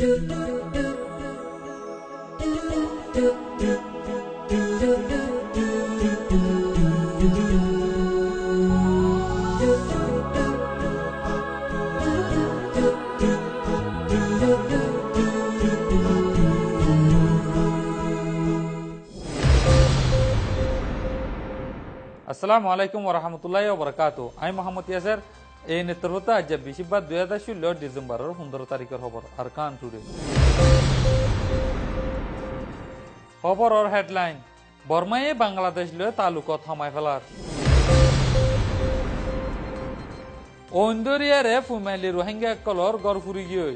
আসসালামু আলাইকুম ওরহামতুল্লাহি ওবরাকাতু। আমি মোহাম্মদ ইয়াসের। এই নেতৃত্বতা আজ 20/2016 ডিসেম্বরের 15 তারিখের খবর আরকান টুডে। খবরের হেডলাইন: বর্মায়ে বাংলাদেশ লয়ে তালুকত থামাই ফেলার। ওন্দরিয়ারে ফুমাইলি রোহিঙ্গা কলর গড় ফুরি গিয়ে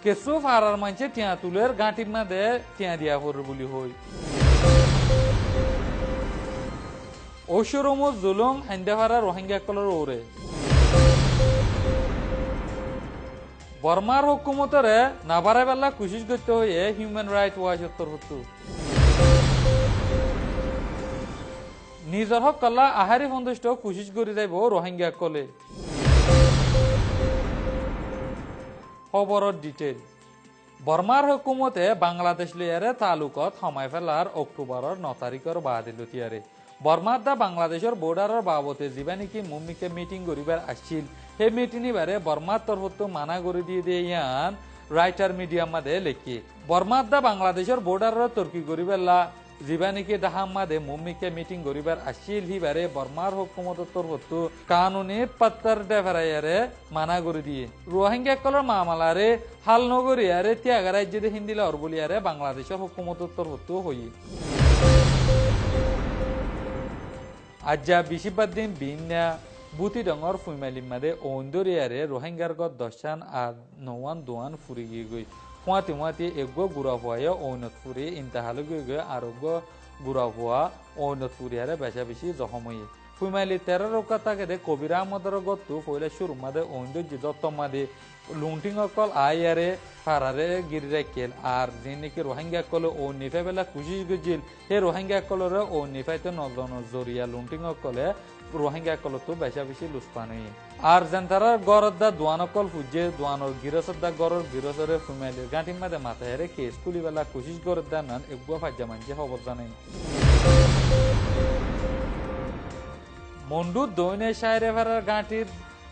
কেসু ফারার মানছে টিয়া তুলের গাঁটির মাঝে টিয়া দিয়া ফর বলি হই। ওশরমু জুলুম হাইন্দাভারা রোহিঙ্গা কলর ওরে। বর্মার হুকুমতরে নাবারে বেলা কোশিশ করতে হয়ে হিউম্যান রাইট ওয়াচ উত্তর হতো। নিজর হক কল্লা আহারি সন্তুষ্ট কোশিশ করে যাইব রোহিঙ্গা কলে। খবরের ডিটেল: বর্মার হুকুমতে বাংলাদেশ লিয়ারে তালুকত সমাই ফেলার অক্টোবরের 9 তারিখের বাদে লতিয়ারে বর্মার দা বাংলাদেশের বর্ডারের বাবতে যা নাকি মুম্মিকে মিটিং করিবার আসছিল সেই মিটিং বারে বর্মার তরফত মানা করে দিয়ে ইয়ান রাইটার মিডিয়ার মাঝে লেখি বর্মার দা বাংলাদেশের বর্ডারের তর্কি করিবেলা যা নাকি দাহাম মাঝে মুম্মিকে মিটিং করিবার আসছিল হিবারে বর্মার হুকুমতের তরফত কানুনি পাত্তার ডেফারাইয়ারে মানা করে দিয়ে রোহিঙ্গা কলর মামলারে হাল নগরিয়ারে ত্যাগ রাজ্যে হিন্দিলা অরবলিয়ারে বাংলাদেশের হুকুমতের তরফত হই আজ্জা 20 দিন বিন্যা বুতি ডঙর ফুইমালির মাদে ওন্দরিয়ারে রোহিঙ্গার গত 10 আর 9 দোয়ান ফুরি গই ফুয়াতি এগো গুড়া হওয়া ঔনত ফুরি ইন্তাহাল গই আরোগ্য গুড়া হওয়া ঔনত ফুরিয়ারে বেশি জখমই ফুইমালি 13 রোকা তাকে দে কবিরা আমাদের গতু ফইলে শুরু মাদে ওন্দর যে দত্ত মাদে লুংটিং অকল আয়ারে ফারারে গিরি রাখেল আর যে নাকি রোহিঙ্গা কল ও নিফাই বেলা কুশিস গজিল সেই রোহিঙ্গা কলরে ও নিফাইতে নজন জরিয়া লুংটিং অকলে রোহিঙ্গা কল তো বেশি লুসপানি আর যেন তারা গড়ত দা দোয়ানকল ফুজে দোয়ানোর গিরসত দা গড়র গিরসরে ফুমাইলে গাঁটির মাদে মাথা হেরে কেস কুলি বেলা কুশিস গড়ত দা নান এগুয়া ফাজ্জা মানছে খবর জানেন মন্ডু দৈনে শায়রে ফারার গাঁটির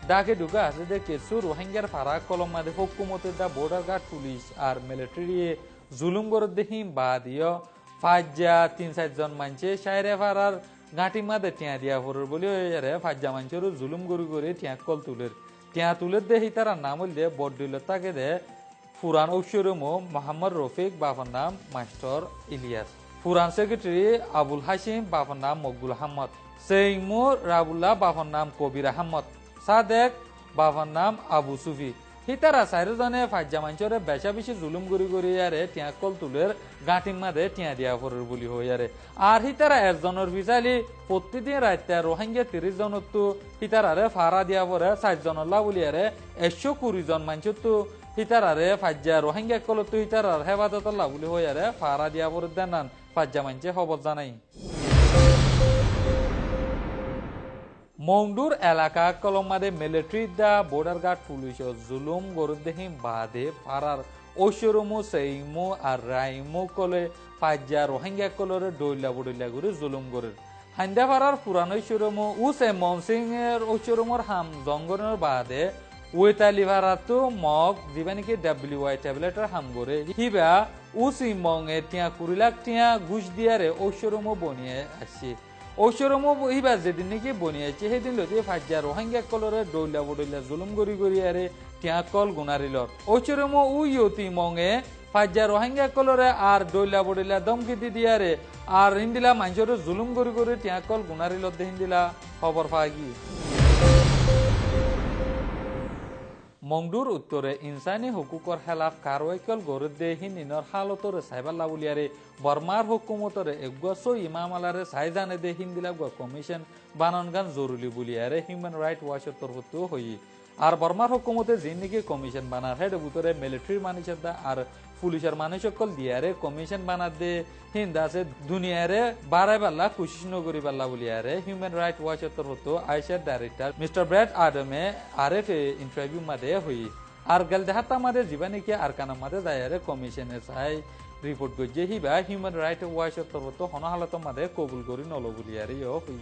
ডাকে ঢুকে আছে যে কিছু রোহিঙ্গার ফারা কলম মাদে হুকুমতের দা বর্ডার গার্ড পুলিশ আর মিলিটারি জুলুম করে দেহিম বাদিও ফাজ্জা 3-4 জন মানছে শায়রে ফারার গাঁটি মাদে টিয়া দিয়া ফরর বলি ফাজ্জা মানছেরও জুলুম করে টিয়া কল তুলের দেহি তারা নাম হইলে বড্ডিল তাকে দে ফুরান ঔষরমো মোহাম্মদ রফিক বাবার নাম মাস্টার ইলিয়াস ফুরান সেক্রেটারি আবুল হাসিম বাবার নাম মকবুল আহমদ সেইমুর রাবুল্লাহ বাবার নাম কবির আহমদ সাদেক বাবার নাম আবু সুফি হিতারা 4 জনে ফাজ্জা মাঞ্চরে বেশি জুলুম করি আরে টিয়া কল তুলের গাঁটির মাঝে টিয়া দিয়া ফরের বলি হই আরে আর হিতারা একজনের বিচালি প্রতিদিন রাতে রোহিঙ্গা 30 জনের তো হিতারারে ফারা দিয়া পরে 4 জনের লা বলি আরে 120 জন মাঞ্চর তো হিতারারে ফাজ্জা রোহিঙ্গা কল তো হিতারার হেফাজত লা বলি হই আরে ফারা দিয়া পরে দেনান ফাজ্জা মাঞ্চে খবর জানাই মংডুর এলাকা কলমাদে মিলিটারি দা বর্ডার গার্ড পুলিশ জুলুম গরুদেহিম বাদে পারার ওশরমু সেইমু আর রাইমু কলে পাজ্জা রোহিঙ্গা কলরে ডইলা বডইলা করে জুলুম করে হাইন্দা পারার পুরানো ওশরমু উসে মনসিং এর ওশরমুর হাম জঙ্গলের বাদে ওয়েতালি ভাড়াতো মগ জীবানিকে WY ট্যাবলেটের হাম করে হিবা উসি মং এ টিয়া 20 লাখ টিয়া ঘুষ দিয়ারে ওশরমু বনিয়ে আসছে ওশরমো ইবার যেদিন নাকি বনিয়েছে সেদিন লতি ফাজ্জা রোহিঙ্গা কলরে ডইলা বডইলা জুলুম করি আরে টিয়া কল গুনারিলর ওশরমো উইয়তি মঙে ফাজ্জা রোহিঙ্গা কলরে আর ডইলা বডইলা দমকি দিয়ারে আর হিন্দিলা মানুষের জুলুম করি টিয়া কল গুনারিলত দে হিন্দিলা খবর পাগি মংডুর উত্তরে ইনসানি হুকুকর খেলাফ কারওয়াইকল গরদে হিনিনর হালতরে সাইবাল্লা বলিয়ারে বর্মার হুকুমতরে এগুয়া ইমামালারে সাইজানে দে হিন্দিলাগুয়া কমিশন বানানগান জরুরি বলিয়ারে হিউম্যান রাইট ওয়াচের তরফত হই আর বর্মার হুকুমতে যে নাকি কমিশন বানার হেড ভিতরে মিলিটারি মানুষের দা আর পুলিশের মানুষ সকল দিয়ারে কমিশন বানাতে হিন্দা আছে দুনিয়ারে বাড়াই পাল্লা কোশিশ নগরী পাল্লা বলিয়ারে হিউম্যান রাইট ওয়াচের তরফ আইসার ডাইরেক্টর মিস্টার ব্র্যাড আডমে আরএফ ইন্টারভিউ মাদে হই আর গেল দেহাতা আমাদের জীবনে কি আর কানা মাদে দায়ারে কমিশনে চাই রিপোর্ট করছে হিবা হিউম্যান রাইট ওয়াচের তরফ হনহালত মাদে কবুল করি নল বলিয়ারেও হই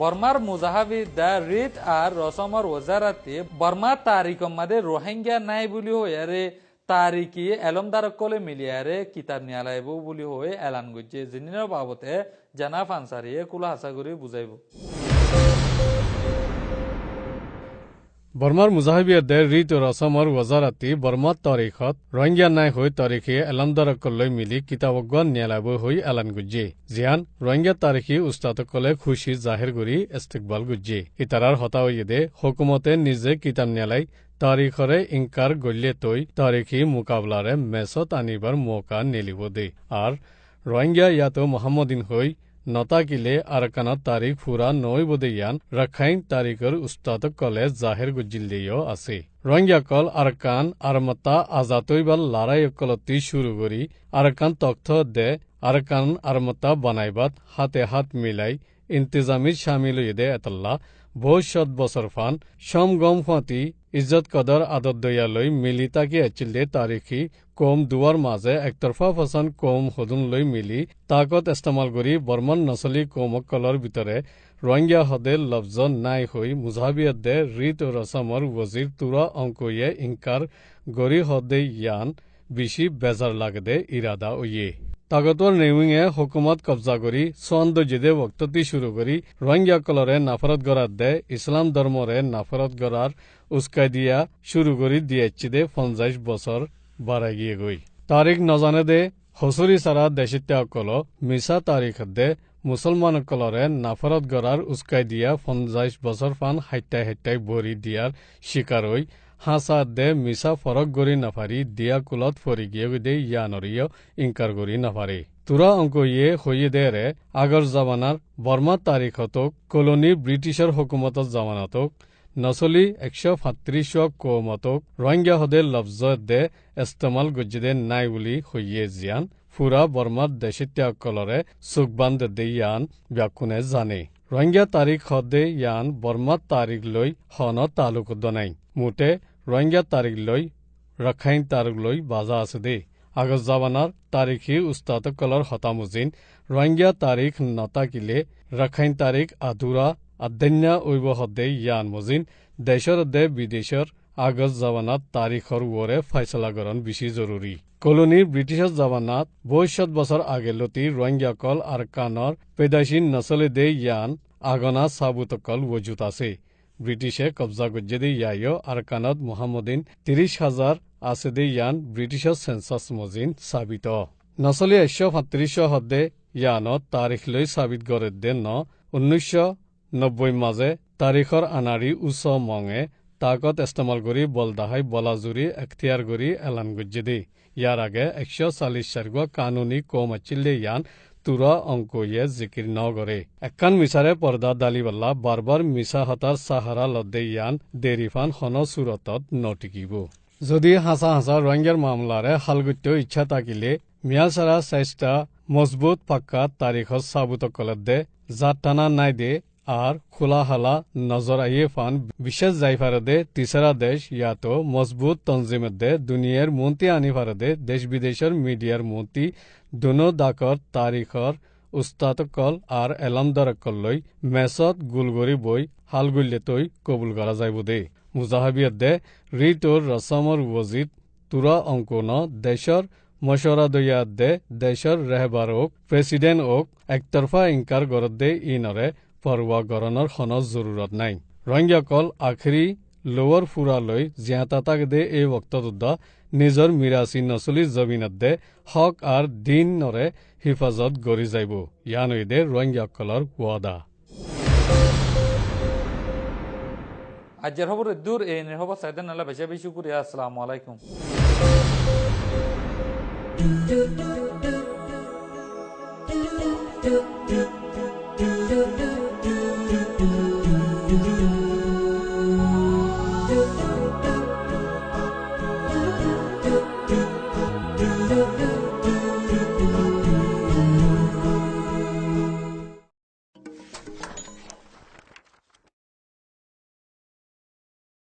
বর্মার মুজাহাবিদা রিত আর রসমর ওজারাতে বর্মা তারিখ মাদে রোহিঙ্গা নাই বলি হয়ারে তারিখি এলমদার কলে মিলিয়ারে কিতাব নিয়ে লাইব বলি হয়ে এলান করছে জিনির বাবতে জানা ফানসারিয়ে কুলা হাসা করে বুঝাইব বর্মার মুজাহিবিয়াদের রিত ও রসমর ওজারাতি বর্মার তারিখত রোহিঙ্গা নাই হয়ে তারিখে এলামদারকলৈ মিলি কিতাবগণ নিয়ালাব হয়ে এলান গুজ্জে জিয়ান রোহিঙ্গা তারিখি উস্তাদকলে খুশি জাহির করি ইস্তেকবাল গুজ্জে ইতারার হতা হইয়ে হুকুমতে নিজে কিতাব নিয়ালাই তারিখরে ইনকার গল্লে তৈ তারিখি মুকাবলারে মেসত আনিবার মৌকা নেলিব দে আর রোহিঙ্গা ইয়াতো মোহাম্মদিন হই নতাকিলে আরকানত তারিখ ফুরা নয় বদেয়ান রাখাইন তারিখের উস্তাদ কলে জাহের গুজিল্লেও আছে রোহিঙ্গা কল আরকান আরমতা আজাতইবাল লড়াই কলতি শুরু করি আরকান তথ্য দে আরকান আরমতা বানাইবাত হাতে হাত মিলাই ইন্তেজামির শামিল দে এতল্লা ভবিষ্যৎ বছর ফান সম গম ফাঁতি ইজ্জত কদর আদত দয়ালৈ মিলি তাকি এচিলে তারিখি কম দুয়ার মাঝে একতরফা ফসান কম হদুন লৈ মিলি তাকত ইস্তেমাল করি বর্মন নসলি কৌমকলর ভিতরে রোহিঙ্গা হদে লফজ নাই হই মুজাহিবিয়ত দে রিত ও রসমর ওজির তুরা অঙ্কয়ে ইনকার গরি হদে ইয়ান বেশি বেজার লাগে দে ইরাদা ওয়ে তাগতর নেউঙে হুকুমত কবজা করি সন্দ জিদে বক্ততি শুরু করি রোহিঙ্গা কলরে নাফরত গড়ার দে ইসলাম ধর্মরে নাফরত গড়ার উস্কাই দিয়া শুরু করি দিয়েছি দে 50 বছর বাড়াই গিয়ে গই তারিখ নজানে দে হসুরি সারা দেশিত্যা কল মিসা তারিখ দে মুসলমান কলরে নাফরত গড়ার উস্কাই দিয়া 50 বছর ফান হাইটাই ভরি দিয়ার শিকার হই হাসা দে মিসা ফরক গড়ি নাফারি দিয়া কুলত ফরি গিয়ে দে ইয়ানরিয় ইনকার গড়ি নাফারি তুরা অঙ্ক ইয়ে হইয়ে দে রে আগর জামানার বর্মা তারিখতক কলোনি ব্রিটিশের হুকুমতত জামানাতক নসলি 135 কৌমতক রোহিঙ্গা হদে লফজ দে ইস্তেমাল গজ্জিদে নাই বলি হইয়ে জিয়ান ফুরা বর্মার দেশিত্যা কলরে সুকবান্ধ দে ইয়ান ব্যাকুনে জানে রোহিঙ্গা তারিখ হদে ইয়ান বর্মার তারিখ লই হন তালুক দনাই মুটে রোহিঙ্গা তারিখ লই রাখাইন তারিখ লই বাজা আছে দে আগজ জাবানার তারিখি উস্তাদ কলর হতামুজিন রোহিঙ্গা তারিখ নতাকিলে রাখাইন তারিখ আধুরা আধ্যন্যা ঐব হদে ইয়ান মজিন দেশর দে বিদেশর আগজ জাবানাত তারিখর ওরে ফাইসলা করণ বেশি জরুরি কলোনির ব্রিটিশের জাবানাত 62 বছর আগে লতি রোহিঙ্গা কল আর কানর পেদাইশিন নসলে দে ইয়ান আগনা সাবুতকল ওজুত আছে ব্রিটিশে কবজা গজ্জে দে ইয়াইও আর কানত মোহাম্মদিন 30,000 আছে দে ইয়ান ব্রিটিশের সেন্সাস মজিন সাবিত নসলি 135 হদে ইয়ানত তারিখ লৈ সাবিত গড়ে দে 1990 মাঝে তারিখর আনারি উস মঙে তাকত ইস্তেমাল করি বলদাহাই বলাজুরি এখতিয়ার করি এলান গজ্জে দে ইয়ার আগে 140 কানুনি কম আচিলে ইয়ান তুরা অঙ্কয়ে জিকির ন করে একান মিসারে পর্দা দালিবাল্লা বারবার মিসা হতার সাহারা লদ্দে ইয়ান দেরিফান হন সুরতত নটিকিব যদি হাসা রোহিঙ্গার মামলারে হালগুত্য ইচ্ছা থাকিলে মিয়াল সারা চেষ্টা মজবুত পাক্কা তারিখত সাবুত কলত দে জাত টানা নাই দে আর খোলা হালা নজর আইয়ে ফান বিশেষ যাই ফারদে তিসরা দেশ ইয়াতো মজবুত তঞ্জিমত দে দুনিয়ার মন্ত্রী আনি ফারদে দেশ বিদেশের মিডিয়ার মন্ত্রী দুনো দাকর তারিখর উস্তাদকল আর এলামদারকল লই মেসত গুলগরি বই হালগুল্লে তৈ কবুল করা যাইব দে মুজাহাবিয়ত দে রিতোর রসমর ওজিদ তুরা অঙ্কন দেশর মশরা দইয়াত দে দেশর রেহবার ওক প্রেসিডেন্ট ওক একতরফা ইনকার গরদ দে ইনরে পরোয়া গরণর খনজ জরুরত নাই রোহিঙ্গা কল আখরি লোয়ার ফুরা লই জিয়াতাতাক দে এই বক্তব্য নিজর মিরাসি নসলি জমিনত দে হক আর দিন নরে হিফাজত গড়ি যাইব ইয়ানই দে রোহিঙ্গা কলর ওয়াদা আজের খবর দূর এই খবর সাইদেন আল্লাহ বেশি বেশি শুকরিয়া আসসালামু আলাইকুম